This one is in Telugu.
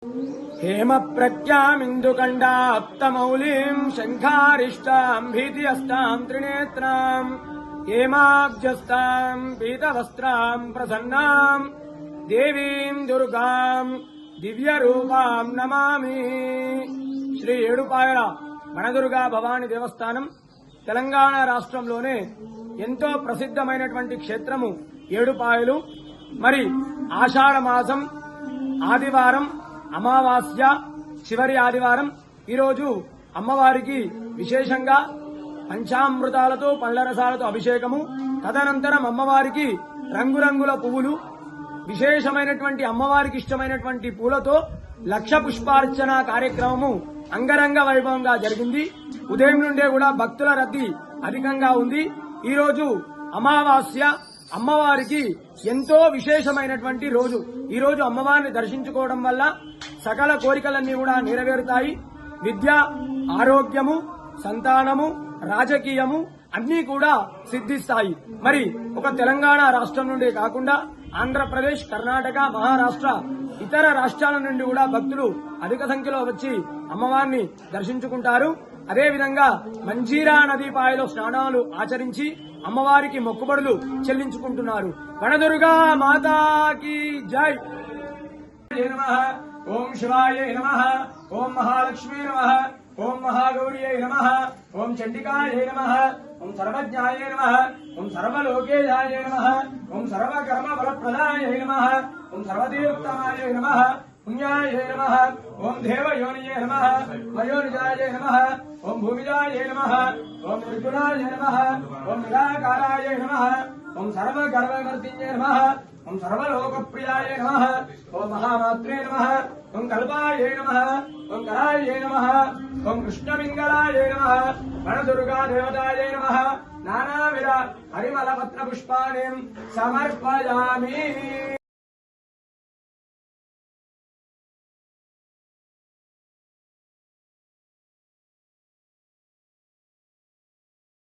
हेम प्रज्ञामिन्दुकण्डाप्तमौलिं शङ्खारिष्टां भीतिहस्तां त्रिनेत्रां हेमाब्जस्तां पीतवस्त्रां प्रसन्नां देवीं दुर्गां दिव्यरूपां नमामि। శ్రీ ఏడుపాయల వనదుర్గా భవాని దేవస్థానం తెలంగాణ రాష్ట్రంలోనే ఎంతో ప్రసిద్ధమైనటువంటి క్షేత్రము ఏడుపాయలు. మరి ఆషాఢ మాసం ఆదివారం అమావాస్య చివరి ఆదివారం ఈరోజు అమ్మవారికి విశేషంగా పంచామృతాలతో పండ్ల రసాలతో అభిషేకము, తదనంతరం అమ్మవారికి రంగురంగుల పువ్వులు, విశేషమైనటువంటి అమ్మవారికి ఇష్టమైనటువంటి పూలతో లక్ష పుష్పార్చన కార్యక్రమము అంగరంగ వైభవంగా జరిగింది. ఉదయం నుండే కూడా భక్తుల రద్దీ అధికంగా ఉంది. ఈరోజు అమావాస్య, అమ్మవారికి ఎంతో విశేషమైనటువంటి రోజు. ఈ రోజు అమ్మవారిని దర్శించుకోవడం వల్ల సకల కోరికలన్నీ కూడా నెరవేరుతాయి. విద్య, ఆరోగ్యము, సంతానము, రాజకీయము అన్నీ కూడా సిద్ధిస్తాయి. మరి ఒక తెలంగాణ రాష్ట్రం నుండే కాకుండా ఆంధ్రప్రదేశ్, కర్ణాటక, మహారాష్ట్ర ఇతర రాష్ట్రాల నుండి కూడా భక్తులు అధిక సంఖ్యలో వచ్చి అమ్మవారిని దర్శించుకుంటారు. అదేవిధంగా మంజీరా నదీ పాయలో స్నానాలు ఆచరించి అమ్మవారికి మొక్కుబడులు చెల్లించుకుంటున్నారు. వనదుర్గా మాతాకి జై. ఓం శివాయ నమః, ఓం మహాలక్ష్మీ నమః, ఓం మహాగౌర్యై నమః, ఓం చండికాయ నమః, ఓం సర్వజ్ఞాయ నమః, ఓం సర్వలోకేయాయ నమః, ఓం సర్వకర్మ ఫలప్రదాయ నమః, ఓం సర్వదేవోత్తమాయ నమః, పుణ్యాయ నమః, ఓం దేవయోనియే నమః, మయోనిజాయ నమః, ఓం భూమిజాయ నమః, ఓం నిర్గుణాయ నమః, ఓం నిరాకారాయ నమః, ఓం సర్వగర్వవర్తిన్యే నమః, ఓం సర్వలోకప్రియాయ నమః, ఓం మహామాత్రే నమః, ఓం కల్పాయ నమః, ఓం కరాయ నమః, ఓం కృష్ణమింగళాయ నమః, వనదుర్గా దేవతాయ నమః. నానావిధ హరిమల పత్ర పుష్పాణి సమర్పయామి.